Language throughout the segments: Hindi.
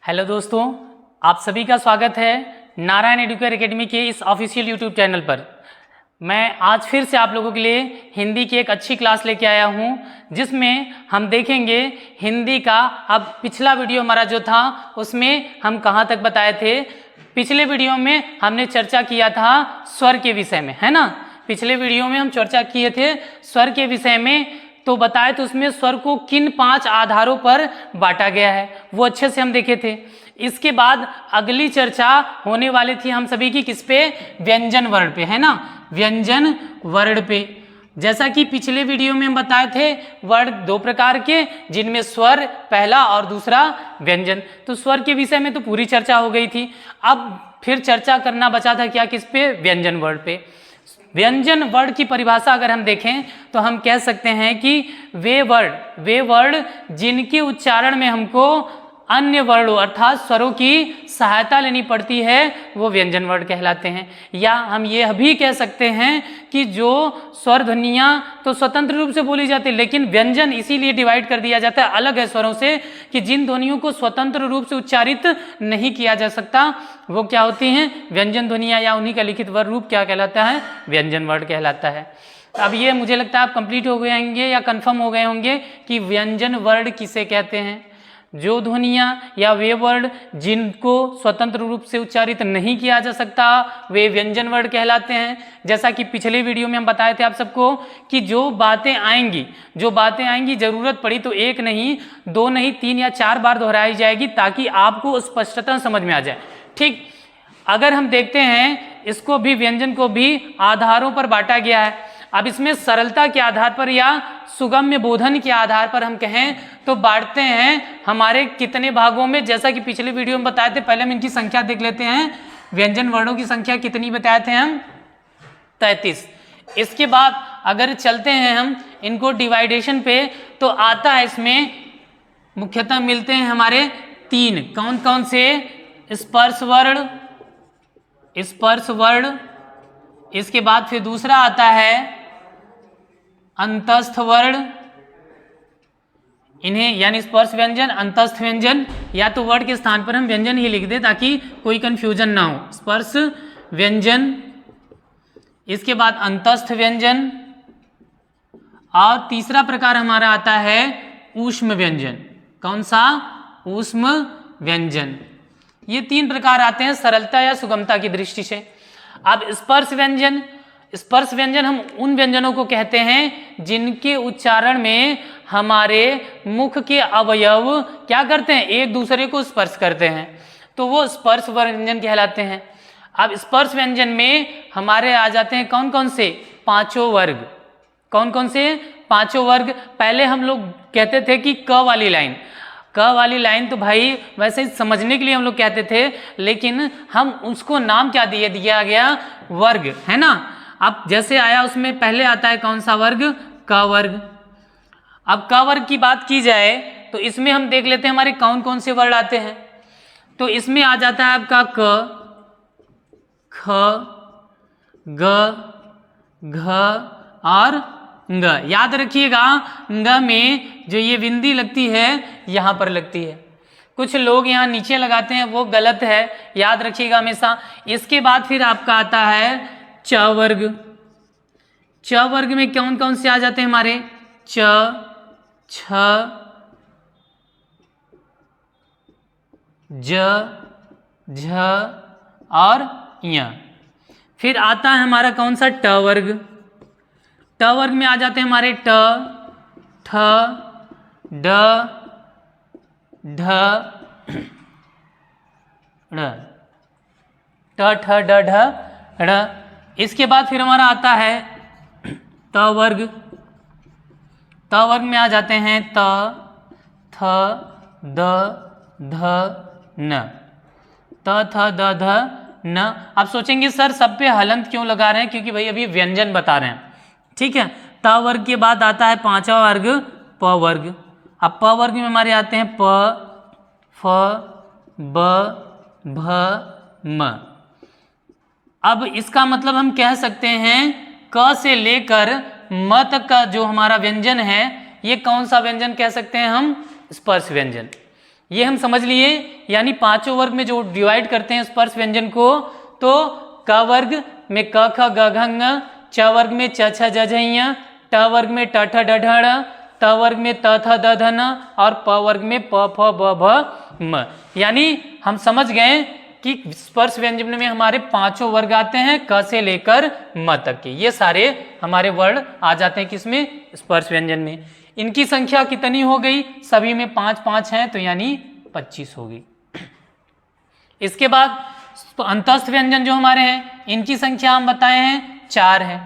हेलो दोस्तों, आप सभी का स्वागत है नारायण एडुकेयर एकेडमी के इस ऑफिशियल यूट्यूब चैनल पर। मैं आज फिर से आप लोगों के लिए हिंदी की एक अच्छी क्लास लेके आया हूं, जिसमें हम देखेंगे हिंदी का। अब पिछला वीडियो हमारा जो था उसमें हम कहां तक बताए थे। पिछले वीडियो में हमने चर्चा किया था स्वर के विषय में, है ना। पिछले वीडियो में हम चर्चा किए थे स्वर के विषय में, तो बताए तो उसमें स्वर को किन 5 आधारों पर बांटा गया है वो अच्छे से हम देखे थे। इसके बाद अगली चर्चा होने वाली थी हम सभी की किस पे, व्यंजन वर्ण पे, है ना, व्यंजन वर्ण पे। जैसा कि पिछले वीडियो में हम बताए थे वर्ण 2 प्रकार के, जिनमें स्वर पहला और दूसरा व्यंजन। तो स्वर के विषय में तो पूरी चर्चा हो गई थी। अब फिर चर्चा करना बचा था क्या, किस पे, व्यंजन वर्ण पे। व्यंजन वर्ण की परिभाषा अगर हम देखें तो हम कह सकते हैं कि वे वर्ण जिनके उच्चारण में हमको अन्य वर्णों अर्थात स्वरों की सहायता लेनी पड़ती है वो व्यंजन वर्ण कहलाते हैं। या हम ये भी कह सकते हैं कि जो स्वर ध्वनियाँ तो स्वतंत्र रूप से बोली जाती है, लेकिन व्यंजन इसीलिए डिवाइड कर दिया जाता है अलग है स्वरों से कि जिन ध्वनियों को स्वतंत्र रूप से उच्चारित नहीं किया जा सकता वो क्या होती हैं, व्यंजन ध्वनियाँ, या उन्हीं का लिखित वर्ण रूप क्या कहलाता है, व्यंजन वर्ण कहलाता है। अब ये मुझे लगता है आप कंप्लीट हो गए होंगे या कंफर्म हो गए होंगे कि व्यंजन वर्ण किसे कहते हैं। जो ध्वनियाँ या वे वर्ण जिनको स्वतंत्र रूप से उच्चारित नहीं किया जा सकता वे व्यंजन वर्ण कहलाते हैं। जैसा कि पिछले वीडियो में हम बताए थे आप सबको कि जो बातें आएंगी ज़रूरत पड़ी तो 1 नहीं 2 नहीं 3 या 4 बार दोहराई जाएगी ताकि आपको स्पष्टता समझ में आ जाए। ठीक, अगर हम देखते हैं इसको भी, व्यंजन को भी आधारों पर बांटा गया है। अब इसमें सरलता के आधार पर या सुगम्य बोधन के आधार पर हम कहें तो बांटते हैं हमारे कितने भागों में। जैसा कि पिछले वीडियो में बताए थे, पहले हम इनकी संख्या देख लेते हैं। व्यंजन वर्णों की संख्या कितनी बताए थे हम, 33। इसके बाद अगर चलते हैं हम इनको डिवाइडेशन पे तो आता है, इसमें मुख्यतः मिलते हैं हमारे 3। कौन कौन से, स्पर्श वर्ण, इसके बाद फिर दूसरा आता है अंतस्थ वर्ण, इन्हें यानी स्पर्श व्यंजन, अंतस्थ व्यंजन, या तो वर्ण के स्थान पर हम व्यंजन ही लिख दे ताकि कोई कंफ्यूजन ना हो। स्पर्श व्यंजन, इसके बाद अंतस्थ व्यंजन, और तीसरा प्रकार हमारा आता है ऊष्म व्यंजन। कौन सा, ऊष्म व्यंजन। ये 3 प्रकार आते हैं सरलता या सुगमता की दृष्टि से। अब स्पर्श व्यंजन हम उन व्यंजनों को कहते हैं जिनके उच्चारण में हमारे मुख के अवयव क्या करते हैं, एक दूसरे को स्पर्श करते हैं, तो वो स्पर्श व्यंजन कहलाते हैं। अब स्पर्श व्यंजन में हमारे आ जाते हैं कौन कौन से, 5 वर्ग। कौन कौन से, 5 वर्ग। पहले हम लोग कहते थे कि क वाली लाइन तो भाई वैसे ही समझने के लिए हम लोग कहते थे, लेकिन हम उसको नाम क्या दिया गया, वर्ग, है ना। अब जैसे आया उसमें पहले आता है कौन सा वर्ग, क वर्ग। अब क वर्ग की बात की जाए तो इसमें हम देख लेते हैं हमारे कौन कौन से वर्ण आते हैं। तो इसमें आ जाता है आपका क, ख, ग, घ और ग। याद रखिएगा ग में जो ये बिंदी लगती है यहाँ पर लगती है, कुछ लोग यहाँ नीचे लगाते हैं, वो गलत है, याद रखिएगा हमेशा। इसके बाद फिर आपका आता है च वर्ग। च वर्ग में कौन कौन से आ जाते हैं हमारे, च, छ, ज, झ और य। फिर आता है हमारा कौन सा, ट वर्ग। ट वर्ग में आ जाते हैं हमारे ट, ठ, ड, ढ, ढ़, ट, ठ, ड, ढ, ढ़। इसके बाद फिर हमारा आता है त वर्ग। त वर्ग में आ जाते हैं त, थ, द, ध, न। त, थ, द, ध, न। आप सोचेंगे सर सब पे हलंत क्यों लगा रहे हैं, क्योंकि भाई अभी व्यंजन बता रहे हैं, ठीक है। त वर्ग के बाद आता है 5वां वर्ग, प वर्ग। अब प वर्ग में हमारे आते हैं प, फ, ब, भ, म। अब इसका मतलब हम कह सकते हैं क से लेकर म तक का जो हमारा व्यंजन है ये कौन सा व्यंजन कह सकते हैं हम, स्पर्श व्यंजन। ये हम समझ लिए। यानी पांचों वर्ग में जो डिवाइड करते हैं स्पर्श व्यंजन को, तो क वर्ग में क ख ग घ ङ, च वर्ग में च छ ज झ ञ, ट वर्ग में ट ठ ड ढ ण, त वर्ग में त थ द ध न, और प वर्ग में प फ ब भ म। यानी हम समझ गए कि स्पर्श व्यंजन में हमारे पांचों वर्ग आते हैं, क से लेकर म तक के। ये सारे हमारे वर्ण आ जाते हैं किसमें, स्पर्श व्यंजन में। इनकी संख्या कितनी हो गई, सभी में 5-5 हैं, तो यानी 25 हो गई। इसके बाद अंतस्थ व्यंजन जो हमारे हैं, इनकी संख्या हम बताए हैं 4 है।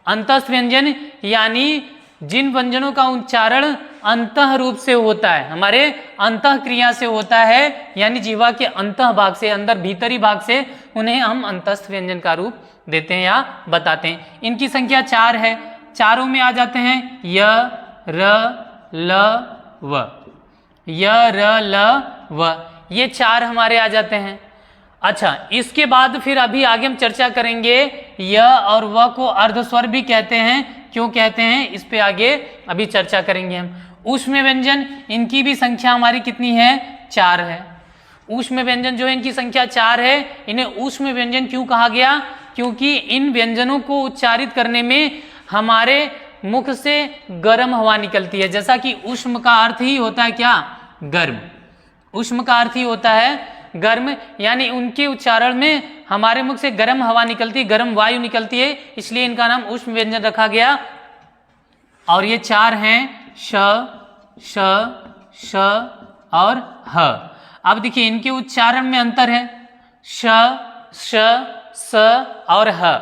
अंतस्थ व्यंजन यानी जिन व्यंजनों का उच्चारण अंतः रूप से होता है, हमारे अंतः क्रिया से होता है, यानी जीवा के अंतः भाग से, अंदर भीतरी भाग से, उन्हें हम अंतस्थ व्यंजन का रूप देते हैं या बताते हैं। इनकी संख्या 4 है। चारों में आ जाते हैं य र ल व, य र ल व, ये 4 हमारे आ जाते हैं। अच्छा, इसके बाद फिर अभी आगे हम चर्चा करेंगे, य और व को अर्धस्वर भी कहते हैं। क्यों कहते हैं, इस पे आगे अभी चर्चा करेंगे हम। ऊष्म व्यंजन, इनकी भी संख्या हमारी कितनी है, 4 है। ऊष्म व्यंजन जो है इनकी संख्या 4 है। इन्हें ऊष्म व्यंजन क्यों कहा गया, क्योंकि इन व्यंजनों को उच्चारित करने में हमारे मुख से गर्म हवा निकलती है। जैसा कि ऊष्म का अर्थ ही होता है क्या, गर्म। ऊष्म का अर्थ ही होता है गर्म, यानी उनके उच्चारण में हमारे मुख से गर्म हवा निकलती है, गर्म वायु निकलती है, इसलिए इनका नाम ऊष्म व्यंजन रखा गया। और ये 4 हैं, श, श, श और ह। अब देखिए इनके उच्चारण में अंतर है, श, श, स और ह।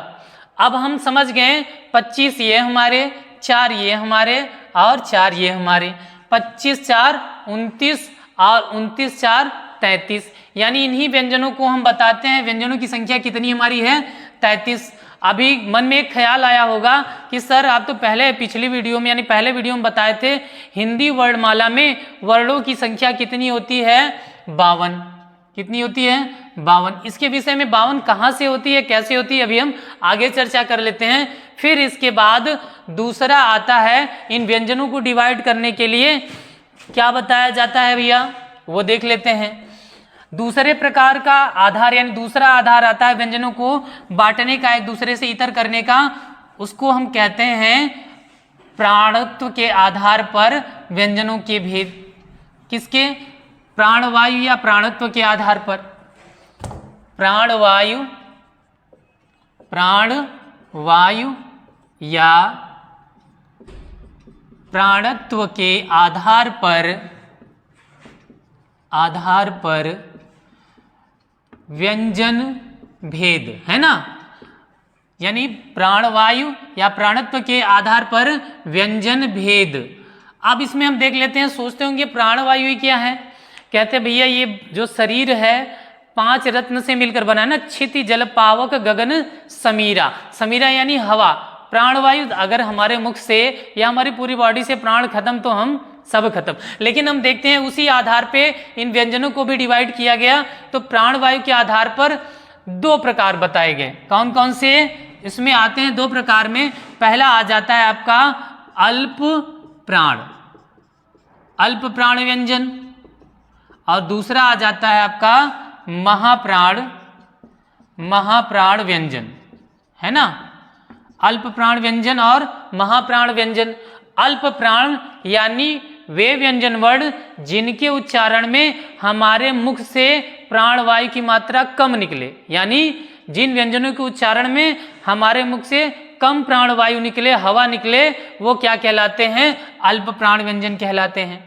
अब हम समझ गए 25 ये हमारे, 4 ये हमारे और 4 ये हमारे। 25 4 29 और 29 4 33, यानी इन्हीं व्यंजनों को हम बताते हैं। व्यंजनों की संख्या कितनी हमारी है, 33। अभी मन में एक ख्याल आया होगा कि सर आप तो पिछली वीडियो में, यानी पहले वीडियो में बताए थे हिंदी वर्णमाला में वर्णों की संख्या कितनी होती है, 52। कितनी होती है, 52। इसके विषय में 52 कहाँ से होती है, कैसे होती है, अभी हम आगे चर्चा कर लेते हैं। फिर इसके बाद दूसरा आता है, इन व्यंजनों को डिवाइड करने के लिए क्या बताया जाता है भैया, वो देख लेते हैं। दूसरे प्रकार का आधार, यानी दूसरा आधार आता है व्यंजनों को बांटने का, एक दूसरे से इतर करने का, उसको हम कहते हैं प्राणत्व के आधार पर व्यंजनों के भेद। किसके, प्राणवायु या प्राणत्व के आधार पर। प्राणवायु, प्राणवायु या प्राणत्व के आधार पर व्यंजन भेद, है ना। यानी प्राणवायु या प्राणत्व के आधार पर व्यंजन भेद। अब इसमें हम देख लेते हैं, सोचते होंगे प्राणवायु क्या है, कहते हैं भैया ये जो शरीर है 5 रत्न से मिलकर बना है ना, क्षिति जल पावक गगन समीरा। समीरा यानी हवा। प्राणवायु, अगर हमारे मुख से या हमारी पूरी बॉडी से प्राण खत्म तो हम सब खत्म। लेकिन हम देखते हैं उसी आधार पे इन व्यंजनों को भी डिवाइड किया गया। तो प्राणवायु के आधार पर 2 प्रकार बताए गए। कौन कौन से इसमें आते हैं, 2 प्रकार में। पहला आ जाता है आपका अल्प प्राण व्यंजन, और दूसरा आ जाता है आपका महाप्राण व्यंजन, है ना। अल्प प्राण व्यंजन और महाप्राण व्यंजन। अल्प प्राण यानी वे व्यंजन वर्ण जिनके उच्चारण में हमारे मुख से प्राणवायु की मात्रा कम निकले, यानी जिन व्यंजनों के उच्चारण में हमारे मुख से कम प्राणवायु निकले, हवा निकले, वो क्या कहलाते हैं, अल्प प्राण व्यंजन कहलाते हैं।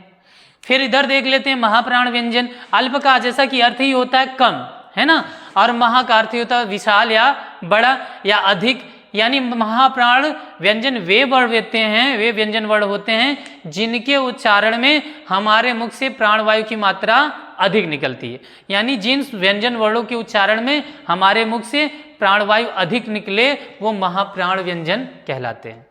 फिर इधर देख लेते हैं महाप्राण व्यंजन। अल्प का जैसा कि अर्थ ही होता है कम, है ना, और महा का अर्थ ही होता है विशाल या बड़ा या अधिक। यानी महाप्राण व्यंजन वे वर्ण होते हैं, वे व्यंजन वर्ण होते हैं जिनके उच्चारण में हमारे मुख से प्राणवायु की मात्रा अधिक निकलती है। यानी जिन व्यंजन वर्णों के उच्चारण में हमारे मुख से प्राणवायु अधिक निकले वो महाप्राण व्यंजन कहलाते हैं।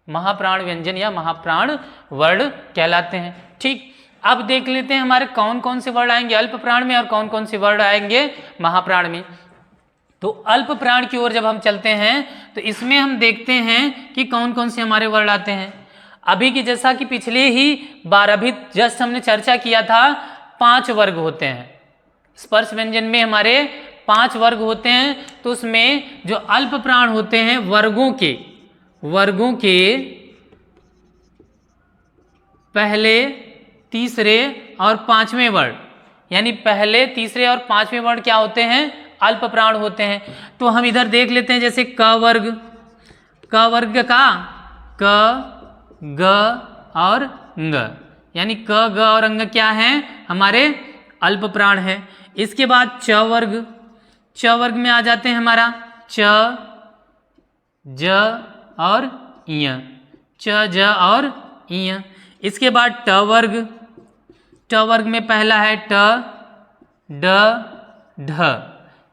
महाप्राण व्यंजन या महाप्राण वर्ण कहलाते हैं। ठीक, अब देख लेते हैं हमारे कौन कौन से वर्ण आएंगे अल्प प्राण में और कौन कौन से वर्ण आएंगे महाप्राण में। तो अल्प प्राण की ओर जब हम चलते हैं तो इसमें हम देखते हैं कि कौन कौन से हमारे वर्ण आते हैं। अभी की जैसा कि पिछले ही बार अभी जस्ट हमने चर्चा किया था 5 वर्ग होते हैं। स्पर्श व्यंजन में हमारे 5 वर्ग होते हैं, तो उसमें जो अल्प प्राण होते हैं वर्गों के पहले, तीसरे और 5वें वर्ण, यानी पहले, तीसरे और 5वें वर्ण क्या होते हैं? अल्प प्राण होते हैं। तो हम इधर देख लेते हैं, जैसे क वर्ग का क, ग और ङ, यानी क, ग और अंग क्या हैं? हमारे अल्प प्राण है। इसके बाद च वर्ग में आ जाते हैं हमारा च, ज और ञ, च, ज और ञ। इसके बाद ट वर्ग में पहला है ट, ड, ढ,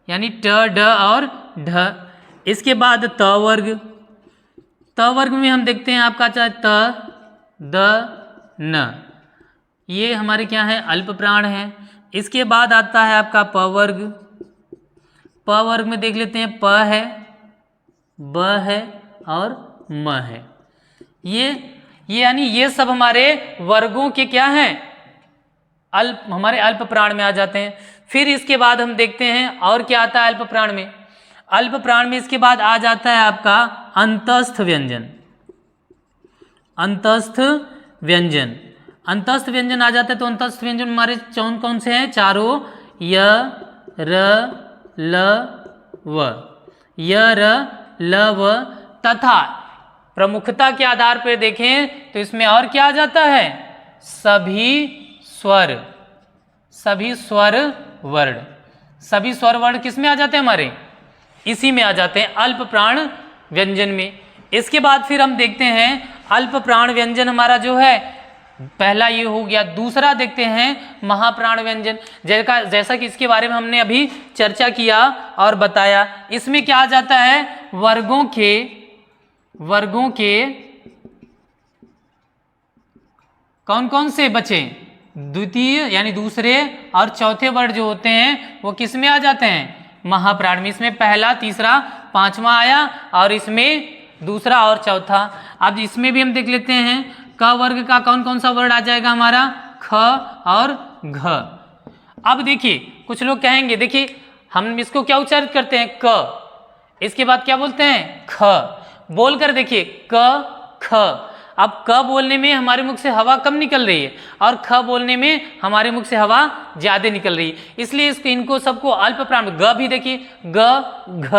यानी ट, ड और ढ। इसके बाद त वर्ग में हम देखते हैं आपका चाहे त, द, न, ये हमारे क्या है? अल्प प्राण है। इसके बाद आता है आपका प वर्ग में देख लेते हैं प है, ब है और म है। ये यानी ये सब हमारे वर्गों के क्या हैं? हमारे अल्प प्राण में आ जाते हैं। फिर इसके बाद हम देखते हैं और क्या आता है अल्प प्राण में। अल्प प्राण में इसके बाद आ जाता है आपका अंतस्थ व्यंजन आ जाता है। तो अंतस्थ व्यंजन हमारे कौन से हैं? चारों, य, र, ल, व, य, र, ल, व, तथा प्रमुखता के आधार पर देखें तो इसमें और क्या आ जाता है? सभी स्वर वर्ण किस में आ जाते हैं? हमारे इसी में आ जाते हैं, अल्प प्राण व्यंजन में। इसके बाद फिर हम देखते हैं अल्प प्राण व्यंजन हमारा जो है, पहला ये हो गया। दूसरा देखते हैं महाप्राण व्यंजन, जैसा कि इसके बारे में हमने अभी चर्चा किया और बताया। इसमें क्या आ जाता है? वर्गों के कौन कौन से बचे? द्वितीय यानी दूसरे और चौथे वर्ण जो होते हैं वो किस में आ जाते हैं? महाप्राण में। इसमें पहला, तीसरा, 5वां आया और इसमें दूसरा और चौथा। अब इसमें भी हम देख लेते हैं क वर्ग का कौन कौन सा वर्ण आ जाएगा हमारा? ख और घ। अब देखिए कुछ लोग कहेंगे, देखिए हम इसको क्या उच्चारित करते हैं? क, इसके बाद क्या बोलते हैं? ख। बोलकर देखिए क, ख। अब क बोलने में हमारे मुख से हवा कम निकल रही है और ख बोलने में हमारे मुख से हवा ज्यादा निकल रही है, इसलिए इनको सबको अल्प प्राण। ग भी देखिए ग, घ,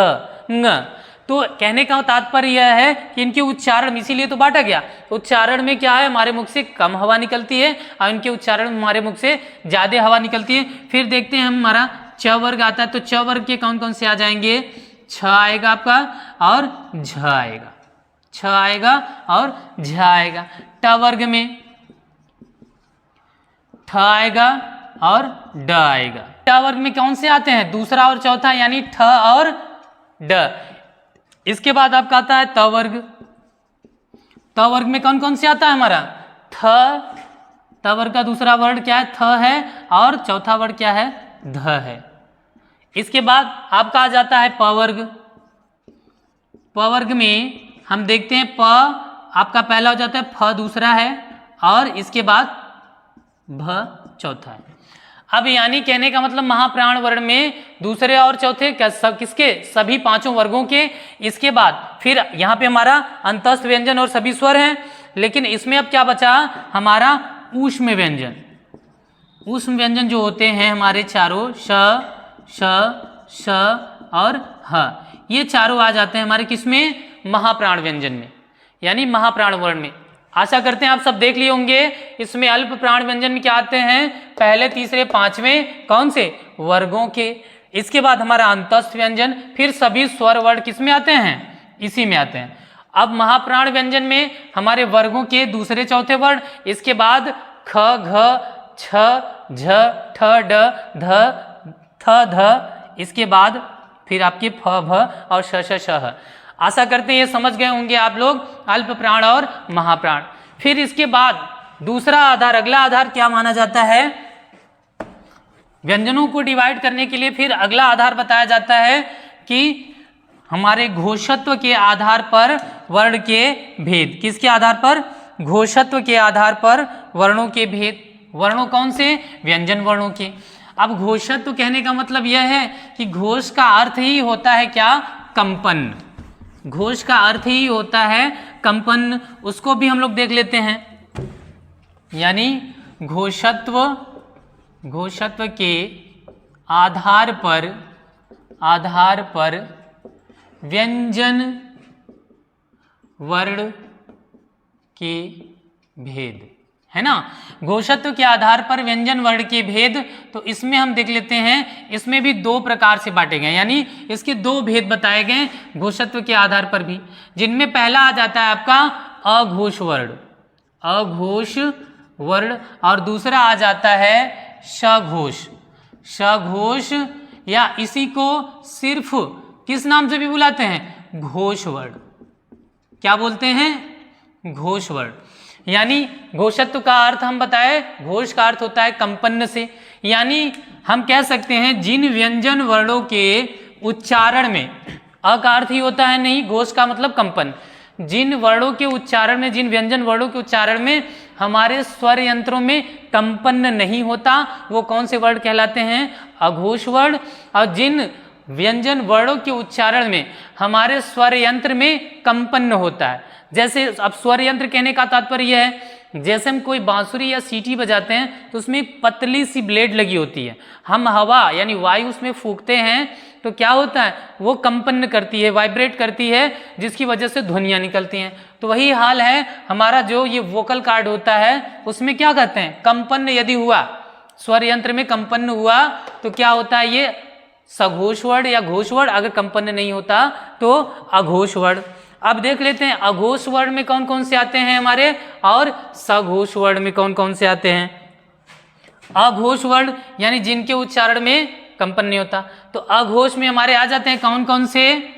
ङ। तो कहने का तात्पर्य यह है कि इनके उच्चारण, इसीलिए तो बांटा गया, उच्चारण में क्या है? हमारे मुख से कम हवा निकलती है और इनके उच्चारण में हमारे मुख से ज्यादा हवा निकलती है। फिर देखते हैं हमारा च वर्ग आता है, तो च वर्ग के कौन कौन से आ जाएंगे? छ आएगा आपका और झ आएगा, छ आएगा और झ आएगा। ट वर्ग में ठ आएगा और ड आएगा। ट वर्ग में कौन से आते हैं? दूसरा और चौथा, यानी ठ और ड। इसके बाद आपका आता है त वर्ग। त वर्ग में कौन कौन से आता है हमारा? थ। त वर्ग का दूसरा वर्ण क्या है? थ है और चौथा वर्ण क्या है? ध है। इसके बाद आपका आ जाता है प वर्ग। प वर्ग में हम देखते हैं प आपका पहला हो जाता है, फ दूसरा है और इसके बाद भ चौथा है। अब यानी कहने का मतलब महाप्राण वर्ण में दूसरे और चौथे किसके? सभी 5 वर्गों के। इसके बाद फिर यहाँ पे हमारा अंतस्थ व्यंजन और सभी स्वर हैं, लेकिन इसमें अब क्या बचा हमारा? ऊष्म व्यंजन। ऊष्म व्यंजन जो होते हैं हमारे चारों, श, श और ह, ये चारों आ जाते हैं हमारे किसमें? महाप्राण व्यंजन में, यानी महाप्राण वर्ण में। आशा करते हैं आप सब देख लिए होंगे। इसमें अल्प प्राण व्यंजन में क्या आते हैं? पहले, तीसरे, 5वें कौन से? वर्गों के। इसके बाद हमारा अंतस्थ व्यंजन, फिर सभी स्वर वर्ण किस में आते हैं? इसी में आते हैं। अब महाप्राण व्यंजन में हमारे वर्गों के दूसरे, चौथे वर्ण, इसके बाद ख, घ, छ, झ, ठ, ड, ध, थ, ध, इसके बाद फिर आपके फ, भ और श, श, ह। आशा करते हैं ये समझ गए होंगे आप लोग अल्प प्राण और महाप्राण। फिर इसके बाद दूसरा आधार, अगला आधार क्या माना जाता है? व्यंजनों को डिवाइड करने के लिए फिर अगला आधार बताया जाता है कि हमारे घोषत्व के आधार पर वर्ण के भेद। किसके आधार पर? घोषत्व के आधार पर वर्णों के भेद। वर्णों कौन से? व्यंजन वर्णों के। अब घोषत्व कहने का मतलब यह है कि घोष का अर्थ ही होता है क्या? कंपन। घोष का अर्थ ही होता है कंपन। उसको भी हम लोग देख लेते हैं। यानी घोषत्व के आधार पर व्यंजन वर्ण के भेद, है ना। घोषत्व के आधार पर व्यंजन वर्ण के भेद, तो इसमें हम देख लेते हैं। इसमें भी दो प्रकार से बांटे गए, यानी इसके दो भेद बताए गए घोषत्व के आधार पर भी, जिनमें पहला आ जाता है आपका अघोष वर्ण, अघोष वर्ण, और दूसरा आ जाता है सघोष, सघोष, या इसी को सिर्फ किस नाम से भी बुलाते हैं? घोष वर्ण। क्या बोलते हैं? घोष वर्ण। यानी घोषत्व का अर्थ हम बताए, घोष का अर्थ होता है कंपन से। यानी हम कह सकते हैं जिन व्यंजन वर्णों के उच्चारण में, अ का अर्थ ही होता है नहीं, घोष का मतलब कंपन, जिन वर्णों के उच्चारण में, जिन व्यंजन वर्णों के उच्चारण में हमारे स्वर यंत्रों में कंपन नहीं होता, वो कौन से वर्ण कहलाते हैं? अघोष वर्ण। और जिन व्यंजन वर्णों के उच्चारण में हमारे स्वर यंत्र में कंपन होता है, जैसे अब स्वर यंत्र कहने का तात्पर्य है, जैसे हम कोई बांसुरी या सीटी बजाते हैं तो उसमें एक पतली सी ब्लेड लगी होती है, हम हवा यानी वायु उसमें फूंकते हैं तो क्या होता है? वो कंपन करती है, वाइब्रेट करती है, जिसकी वजह से ध्वनियाँ निकलती हैं। तो वही हाल है हमारा जो ये वोकल कार्ड होता है, उसमें क्या कहते हैं? कंपन यदि हुआ, स्वर यंत्र में कंपन हुआ तो क्या होता है? ये सघोष वर्ण या घोष वर्ण। अगर कंपन नहीं होता तो अघोष वर्ण। अब देख लेते हैं अघोष वर्ण में कौन कौन से आते हैं हमारे, और सघोष वर्ण में कौन कौन से आते हैं। अघोष वर्ण यानी जिनके उच्चारण में कंपन नहीं होता, तो अघोष में हमारे आ जाते हैं कौन कौन से।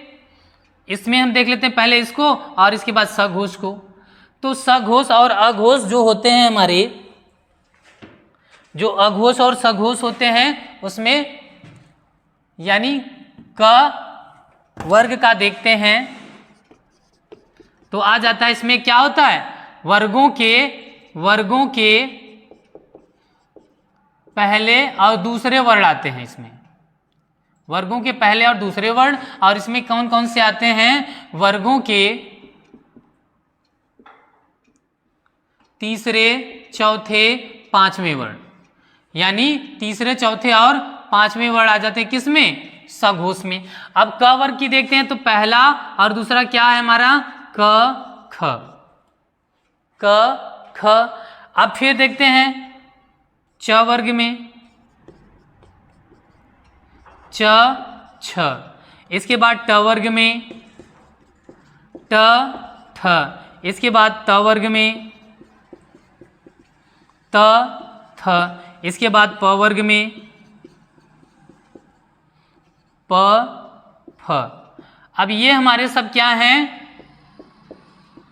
इसमें हम देख लेते हैं पहले इसको और इसके बाद सघोष को। तो सघोष और अघोष जो होते हैं हमारे, जो अघोष और सघोष होते हैं उसमें यानी क वर्ग का देखते हैं तो आ जाता है, इसमें क्या होता है? वर्गों के पहले और दूसरे वर्ण आते हैं। इसमें वर्गों के पहले और दूसरे वर्ण, और इसमें कौन कौन से आते हैं? वर्गों के तीसरे, चौथे, पांचवें वर्ण। यानी तीसरे, चौथे और पांचवें वर्ण आ जाते हैं किसमें? सघोष में। अब क वर्ग की देखते हैं तो पहला और दूसरा क्या है हमारा? क ख, क ख। अब फिर देखते हैं च वर्ग में च छ, इसके बाद ट वर्ग में ट ठ, इसके बाद त वर्ग में त थ, इसके बाद प वर्ग में प फ। अब ये हमारे सब क्या हैं?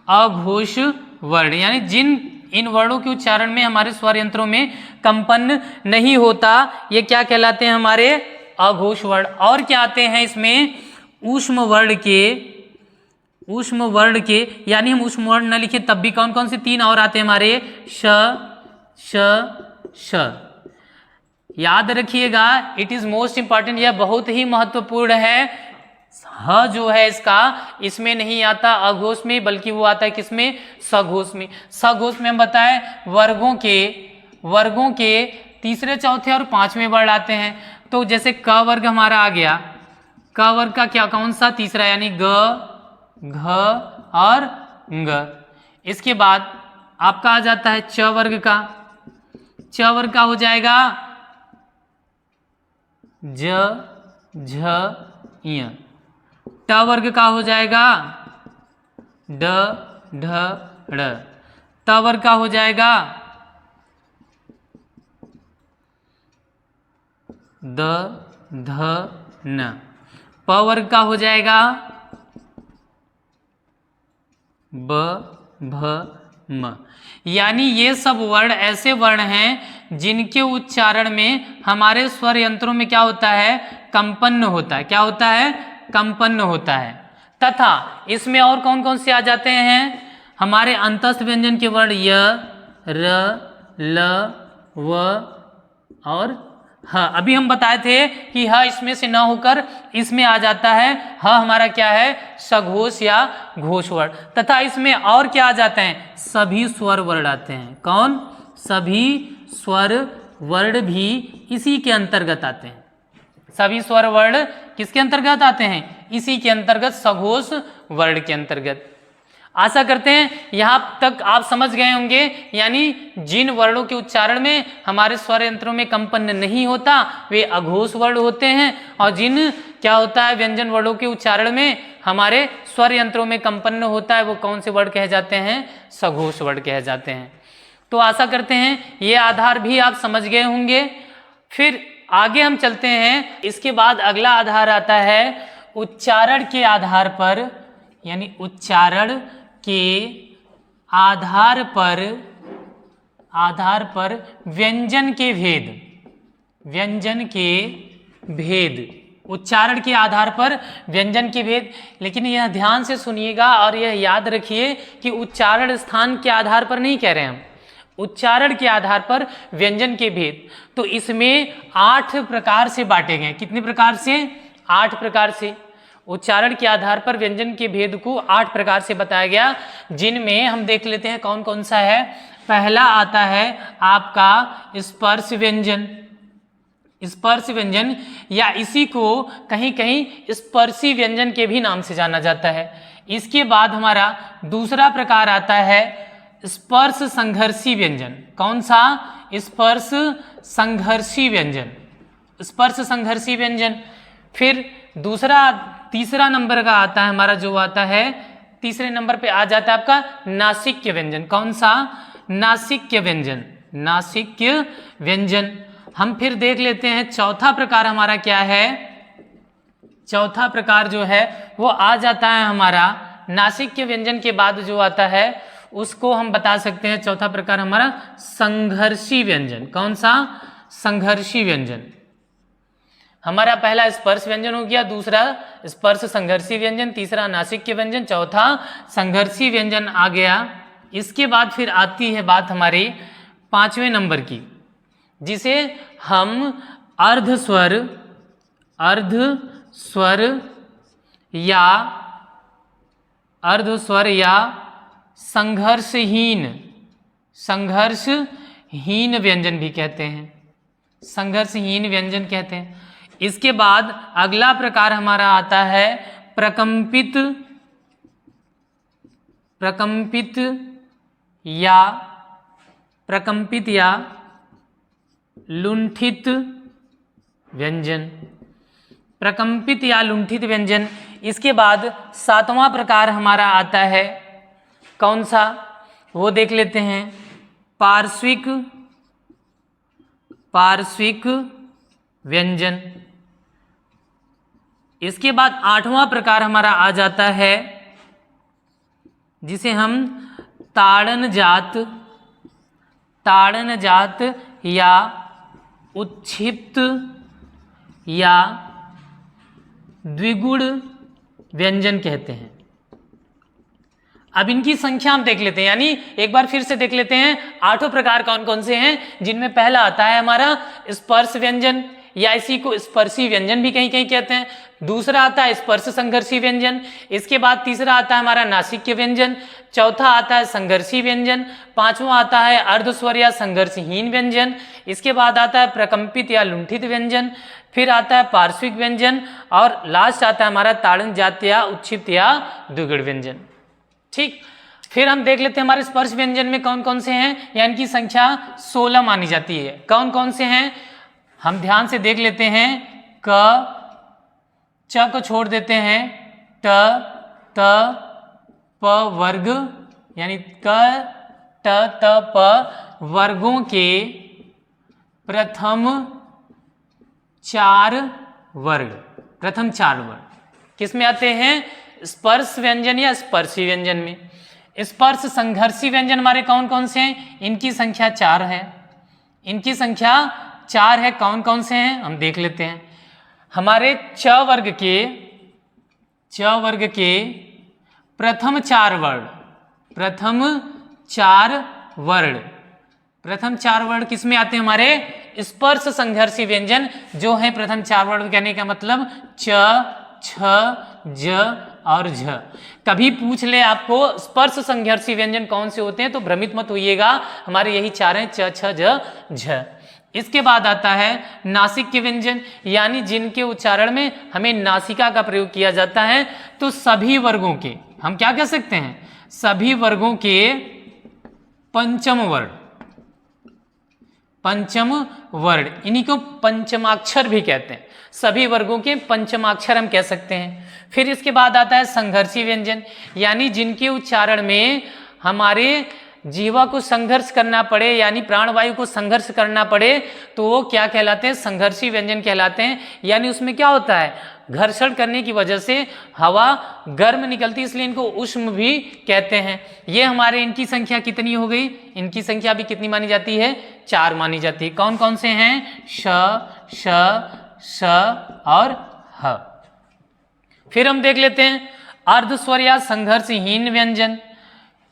अघोष वर्ण, यानी जिन इन वर्णों के उच्चारण में हमारे स्वर यंत्रों में कंपन नहीं होता, ये क्या कहलाते हैं? हमारे अघोष वर्ण। और क्या आते हैं इसमें? ऊष्म वर्ण के, यानी हम ऊष्म वर्ण न लिखे तब भी कौन कौन से तीन और आते हैं हमारे? श श श। याद रखिएगा, इट इज मोस्ट इंपॉर्टेंट, यह बहुत ही महत्वपूर्ण है। ह जो है इसका, इसमें नहीं आता अघोष में, बल्कि वो आता है किसमें? सघोष में। सघोष में हम बताएं वर्गों के तीसरे, चौथे और पांचवें वर्ण आते हैं। तो जैसे क वर्ग हमारा आ गया, क वर्ग का क्या कौन सा? तीसरा, यानी ग, घ और ग। इसके बाद आपका आ जाता है च वर्ग का, च वर्ग का हो जाएगा ज, झ, य। ट वर्ग का हो जाएगा ड, ढ, ड़। त वर्ग का हो जाएगा द, ध, न। प वर्ग का हो जाएगा ब, भ, म। यानी ये सब वर्ण ऐसे वर्ण हैं जिनके उच्चारण में हमारे स्वर यंत्रों में क्या होता है? कंपन होता है। क्या होता है? कंपन होता है। तथा इसमें और कौन कौन से आ जाते हैं? हमारे अंतस्थ व्यंजन के वर्ण य, र, ल, व और ह। अभी हम बताए थे कि ह इसमें से न होकर इसमें आ जाता है। ह हमारा क्या है, सघोष या घोष वर्ण, तथा इसमें और क्या आ जाते हैं, सभी स्वर वर्ण आते हैं। कौन, सभी स्वर वर्ण भी इसी के अंतर्गत आते हैं। सभी स्वर वर्ण किसके अंतर्गत आते हैं, इसी के अंतर्गत, सघोष वर्ण के अंतर्गत। आशा करते हैं यहाँ तक आप समझ गए होंगे। यानी जिन वर्णों के उच्चारण में हमारे स्वर यंत्रों में कंपन नहीं होता वे अघोष वर्ण होते हैं, और जिन क्या होता है व्यंजन वर्णों के उच्चारण में हमारे स्वर यंत्रों में कंपन होता है वो कौन से वर्ण कहे जाते हैं, सघोष वर्ण कहे जाते हैं। तो आशा करते हैं ये आधार भी आप समझ गए होंगे। फिर आगे हम चलते हैं। इसके बाद अगला आधार आता है उच्चारण के आधार पर, यानी उच्चारण के आधार पर व्यंजन के भेद, व्यंजन के भेद, उच्चारण के आधार पर व्यंजन के भेद। लेकिन यह ध्यान से सुनिएगा और यह याद रखिए कि उच्चारण स्थान के आधार पर नहीं कह रहे हैं हम, उच्चारण के आधार पर व्यंजन के भेद। तो इसमें 8 प्रकार से बांटे गए। कितने प्रकार से, 8 प्रकार से। उच्चारण के आधार पर व्यंजन के भेद को 8 प्रकार से बताया गया, जिनमें हम देख लेते हैं कौन कौन सा है। पहला आता है आपका स्पर्श व्यंजन, स्पर्श व्यंजन, या इसी को कहीं कहीं स्पर्शी व्यंजन के भी नाम से जाना जाता है। इसके बाद हमारा दूसरा प्रकार आता है स्पर्श संघर्षी व्यंजन। कौन सा, स्पर्श संघर्षी व्यंजन, स्पर्श संघर्षी व्यंजन। फिर तीसरा नंबर का आता है हमारा, जो आता है तीसरे नंबर पे आ जाता है आपका नासिक्य व्यंजन। कौन सा, नासिक्य व्यंजन, नासिक्य व्यंजन। हम फिर देख लेते हैं चौथा प्रकार हमारा क्या है। चौथा प्रकार जो है वो आ जाता है हमारा नासिक्य व्यंजन के बाद जो आता है उसको हम बता सकते हैं चौथा प्रकार हमारा संघर्षी व्यंजन। कौन सा, संघर्षी व्यंजन। हमारा पहला स्पर्श व्यंजन हो गया, दूसरा स्पर्श संघर्षी व्यंजन, तीसरा नासिक्य व्यंजन, चौथा संघर्षी व्यंजन आ गया। इसके बाद फिर आती है बात हमारी 5वें नंबर की, जिसे हम अर्धस्वर, अर्धस्वर या संघर्षहीन व्यंजन भी कहते हैं, संघर्षहीन व्यंजन कहते हैं। इसके बाद अगला प्रकार हमारा आता है प्रकंपित या लुंठित व्यंजन, प्रकंपित या लुंठित व्यंजन। इसके बाद 7वां प्रकार हमारा आता है कौन सा, वो देख लेते हैं पार्श्विक व्यंजन। इसके बाद 8वां प्रकार हमारा आ जाता है जिसे हम ताड़न जात या उत्क्षिप्त या द्विगुण व्यंजन कहते हैं। अब इनकी संख्या हम देख लेते हैं, यानी एक बार फिर से देख लेते हैं 8 प्रकार कौन कौन से हैं, जिनमें पहला आता है हमारा स्पर्श व्यंजन, या इसी को स्पर्शी व्यंजन भी कहीं कहीं कहते हैं। दूसरा आता है स्पर्श संघर्षी व्यंजन। इसके बाद तीसरा आता है हमारा नासिक्य व्यंजन। चौथा आता है संघर्षी व्यंजन। 5वां आता है अर्धस्वर या संघर्षहीन व्यंजन। इसके बाद आता है प्रकंपित या लुंठित व्यंजन। फिर आता है पार्श्विक व्यंजन, और लास्ट आता है हमारा ताड़न जात या उत्क्षिप्त या द्विगुण व्यंजन। ठीक, फिर हम देख लेते हैं हमारे स्पर्श व्यंजन में कौन कौन से हैं, या इनकी संख्या 16 मानी जाती है। कौन कौन से हैं हम ध्यान से देख लेते हैं। क, च को छोड़ देते हैं, ट, त, प वर्ग, यानी क, ट, त, प वर्गों के प्रथम 4 वर्ग, प्रथम 4 वर्ग किस में आते हैं, स्पर्श व्यंजन या स्पर्शी व्यंजन में। स्पर्श संघर्षी व्यंजन हमारे कौन कौन से हैं, इनकी संख्या 4 है, इनकी संख्या 4 है। कौन कौन से हैं हम देख लेते हैं। हमारे च वर्ग के प्रथम 4 वर्ण, प्रथम 4 वर्ण, प्रथम 4 वर्ण किस में आते हैं हमारे? स्पर्श संघर्षी व्यंजन जो है प्रथम 4 वर्ण, कहने का मतलब च, छ, ज और झ। कभी पूछ ले आपको स्पर्श संघर्षी व्यंजन कौन से होते हैं तो भ्रमित मत होइएगा, हमारे यही 4 हैं, च, छ, ज, झ। इसके बाद आता है नासिक के व्यंजन, यानी जिनके उच्चारण में हमें नासिका का प्रयोग किया जाता है। तो सभी वर्गों के हम क्या कह सकते हैं? सभी वर्गों के पंचम वर्ण, पंचम वर्ण, इन्हीं को पंचमाक्षर भी कहते हैं। सभी वर्गों के पंचमाक्षर हम कह सकते हैं। फिर इसके बाद आता है संघर्षी व्यंजन, यानी जिनके उच्चारण में हमारे जीवा को संघर्ष करना पड़े, यानी प्राणवायु को संघर्ष करना पड़े, तो वो क्या कहलाते हैं? संघर्षी व्यंजन कहलाते हैं। यानी उसमें क्या होता है? घर्षण करने की वजह से हवा गर्म निकलती है, इसलिए इनको उष्म भी कहते हैं। ये हमारे इनकी संख्या कितनी हो गई? इनकी संख्या भी कितनी मानी जाती है? 4 मानी जाती है। कौन कौन से हैं? श, श और ह। फिर हम देख लेते हैं अर्धस्वर या संघर्षहीन व्यंजन।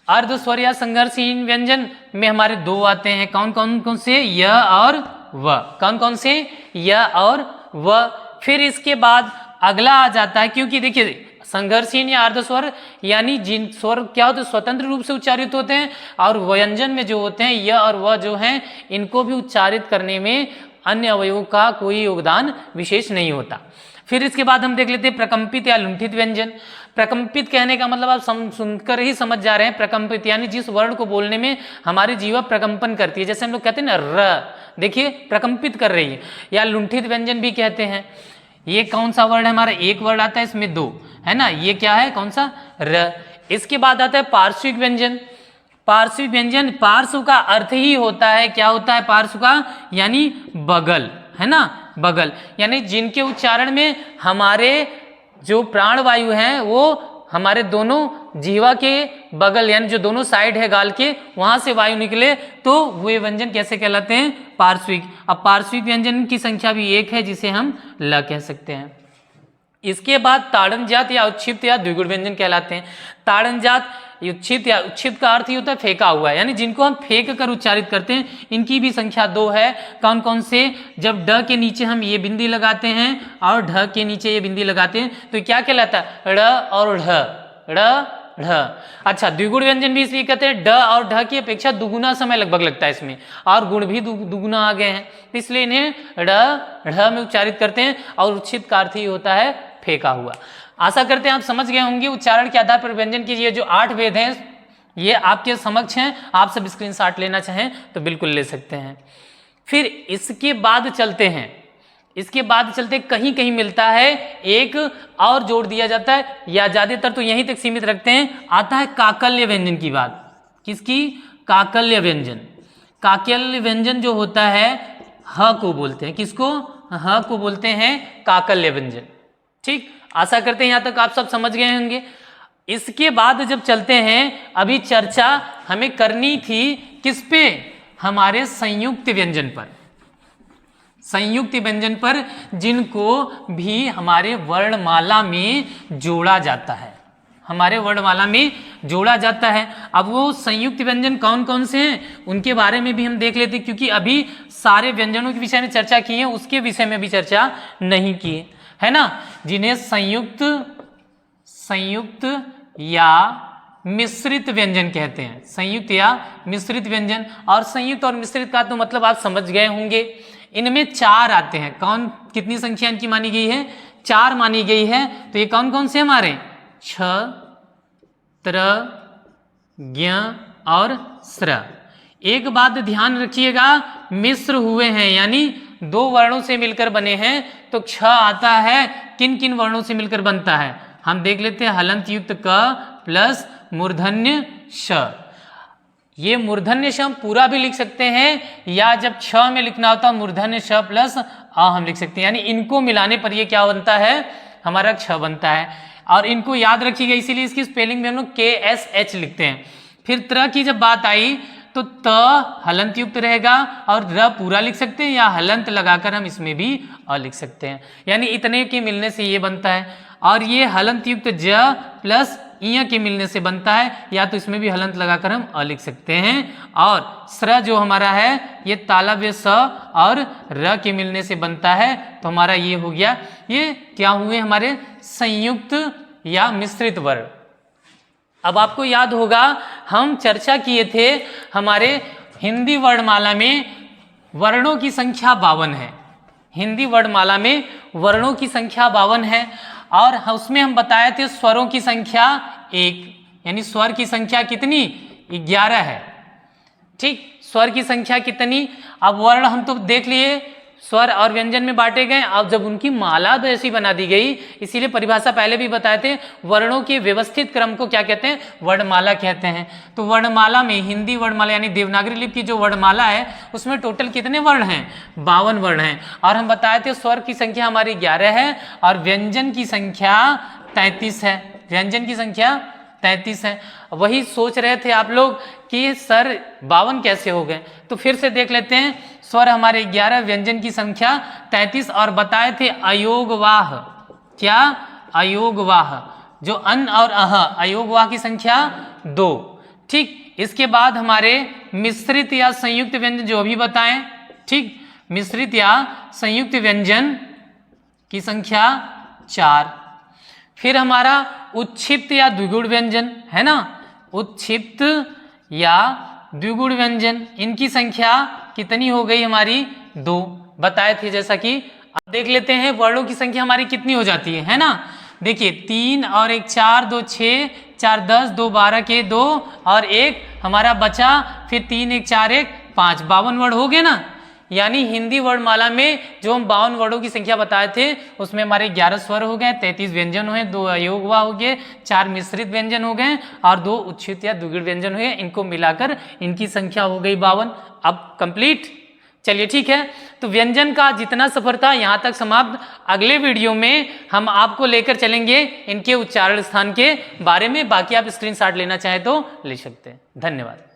अर्धस्वर या संघर्षहीन व्यंजन में हमारे 2 आते हैं। कौन कौन से? य और व। कौन कौन से? य और व। फिर इसके बाद अगला आ जाता है, क्योंकि देखिए संघर्षहीन या अर्धस्वर यानी जिन स्वर क्या होते हैं? स्वतंत्र रूप से उच्चारित होते हैं, और व्यंजन में जो होते हैं य और व जो हैं, इनको भी उच्चारित करने में अन्य अवयवों का कोई योगदान विशेष नहीं होता। फिर इसके बाद हम देख लेते हैं प्रकंपित या लुंठित व्यंजन। प्रकंपित कहने का मतलब आप सुनकर ही समझ जा रहे हैं, प्रकंपित यानी जिस वर्ण को बोलने में हमारी जीवा प्रकंपन करती है, जैसे हम लोग कहते हैं ना र, देखिए प्रकंपित कर रही है। या लुंठित व्यंजन भी कहते हैं। ये कौन सा वर्ण है हमारा? एक वर्ण आता है, इसमें 2 है ना, ये क्या है? कौन सा? र। इसके बाद आता है पार्श्विक व्यंजन। पार्श्विक व्यंजन, पार्श्व का अर्थ ही होता है, क्या होता है पार्श्व का? यानी बगल, है ना, बगल। यानी जिनके उच्चारण में हमारे जो प्राणवायु हैं वो हमारे दोनों जीवा के बगल, यानी जो दोनों साइड है गाल के, वहां से वायु निकले, तो वे व्यंजन कैसे कहलाते हैं? पार्श्विक। अब पार्श्विक व्यंजन की संख्या भी 1 है, जिसे हम ल कह सकते हैं। इसके बाद ताड़नजात या उच्छित या द्विगुण व्यंजन कहलाते हैं। ताड़नजात उच्छित या उच्छित का अर्थ ही होता है फेंका हुआ है, यानी जिनको हम फेंक कर उच्चारित करते हैं, इनकी भी संख्या 2 है। कौन कौन से? जब ड के नीचे हम ये बिंदी लगाते हैं और ढ के नीचे ये बिंदी लगाते हैं, तो क्या कहलाता है? ड़ और ढ, ड़ ढ। अच्छा, द्विगुण व्यंजन भी इसलिए कहते हैं, ड और ढ की अपेक्षा दुगुना समय लगभग लगता है इसमें, और गुण भी दुगुना आ गए हैं, इसलिए इन्हें ड़ ढ में उच्चारित करते हैं। और उच्छित का अर्थ ही होता है फेंका हुआ। आशा करते हैं आप समझ गए होंगे। उच्चारण के आधार पर व्यंजन की ये जो 8 भेद हैं, ये आपके समक्ष हैं। आप सब स्क्रीनशॉट लेना चाहें तो बिल्कुल ले सकते हैं। फिर इसके बाद चलते हैं, कहीं कहीं मिलता है, एक और जोड़ दिया जाता है, या ज्यादातर तो यहीं तक सीमित रखते हैं। आता है काकल्य व्यंजन की बात। किसकी? काकल्य व्यंजन। काकल्य व्यंजन जो होता है ह को बोलते हैं। किसको? ह को बोलते हैं काकल्य व्यंजन। ठीक, आशा करते हैं यहां तक आप सब समझ गए होंगे। इसके बाद जब चलते हैं, अभी चर्चा हमें करनी थी किस पे? हमारे संयुक्त व्यंजन पर। संयुक्त व्यंजन पर जिनको भी हमारे वर्णमाला में जोड़ा जाता है, हमारे वर्णमाला में जोड़ा जाता है। अब वो संयुक्त व्यंजन कौन कौन से हैं उनके बारे में भी हम देख लेते हैं, क्योंकि अभी सारे व्यंजनों के विषय में चर्चा की है, उसके विषय में भी चर्चा नहीं की है ना, जिन्हें संयुक्त या मिश्रित व्यंजन कहते हैं। संयुक्त या मिश्रित व्यंजन। और संयुक्त और मिश्रित का तो मतलब आप समझ गए होंगे। इनमें 4 आते हैं। कौन, कितनी संख्या इनकी मानी गई है? 4 मानी गई है। तो ये कौन कौन से हमारे? छ, त्र, ज्ञ और स्र। एक बात ध्यान रखिएगा, मिश्र हुए हैं यानी 2 वर्णों से मिलकर बने हैं। तो क्ष आता है, किन किन वर्णों से मिलकर बनता है? हम देख लेते हैं, हलंत युक्त क प्लस मूर्धन्य श। ये मूर्धन्य श हम पूरा भी लिख सकते हैं, या जब क्ष में लिखना होता है मूर्धन्य श प्लस आ हम लिख सकते हैं। यानी इनको मिलाने पर ये क्या बनता है? हमारा क्ष बनता है। और इनको याद रखिएगा, इसीलिए इसकी स्पेलिंग में हम लोग KSH लिखते हैं। फिर त्र की जब बात आई तो त हलंत युक्त रहेगा, और र पूरा लिख सकते हैं, या हलंत लगाकर हम इसमें भी अ लिख सकते हैं। यानी इतने के मिलने से ये बनता है। और ये हलंत युक्त ज प्लस इया के मिलने से बनता है, या तो इसमें भी हलंत लगाकर हम अ लिख सकते हैं। और स्र जो हमारा है ये तालव्य स और र के मिलने से बनता है, तो हमारा ये हो गया। ये क्या हुए हमारे संयुक्त या मिश्रित वर्ण। अब आपको याद होगा हम चर्चा किए थे हमारे हिंदी वर्णमाला में वर्णों की संख्या 52 है। हिंदी वर्णमाला में वर्णों की संख्या 52 है और उसमें हम बताए थे स्वरों की संख्या 1, यानी स्वर की संख्या कितनी 11 है। ठीक, स्वर की संख्या कितनी। अब वर्ण हम तो देख लिए स्वर और व्यंजन में बांटे गए। अब जब उनकी माला तो ऐसी बना दी गई, इसीलिए परिभाषा पहले भी बताए थे, वर्णों के व्यवस्थित क्रम को क्या कहते हैं, वर्णमाला कहते हैं। तो वर्णमाला में हिंदी वर्णमाला यानी देवनागरी लिपि की जो वर्णमाला है उसमें टोटल कितने वर्ण हैं, 52 वर्ण हैं। और हम बताए थे स्वर की संख्या हमारी 11 है और व्यंजन की संख्या 33 है। व्यंजन की संख्या 33 है। वही सोच रहे थे आप लोग कि सर 52 कैसे हो गए, तो फिर से देख लेते हैं। स्वर हमारे 11, व्यंजन की संख्या 33 और बताए थे अयोगवाह। क्या, अयोगवाह, जो अन और अह, अयोगवाह की संख्या 2। ठीक, इसके बाद हमारे मिश्रित या संयुक्त व्यंजन जो अभी बताएं। ठीक, मिश्रित या संयुक्त व्यंजन की संख्या 4। फिर हमारा उच्छिप्त या द्विगुण व्यंजन है ना, उच्छिप्त या द्विगुण व्यंजन, इनकी संख्या कितनी हो गई हमारी 2 बताए थे। जैसा कि अब देख लेते हैं वर्णों की संख्या हमारी कितनी हो जाती है ना। देखिए 3 और 1 4, 2 6, 4 10, 2 12 के 2 और 1 हमारा बचा, फिर 3 1 4 1 5, 52 वर्ण हो गए ना। यानी हिंदी वर्णमाला में जो हम 52 वर्णों की संख्या बताए थे उसमें हमारे 11 स्वर हो गए, 33 व्यंजन हुए, 2 अयोगवाह हो गए, 4 मिश्रित व्यंजन हो गए और 2 उच्छित या द्विगुण व्यंजन हुए। इनको मिलाकर इनकी संख्या हो गई 52। अब कंप्लीट। चलिए ठीक है, तो व्यंजन का जितना सफर था यहाँ तक समाप्त। अगले वीडियो में हम आपको लेकर चलेंगे इनके उच्चारण स्थान के बारे में। बाकी आप स्क्रीनशॉट लेना चाहे तो ले सकते हैं। धन्यवाद।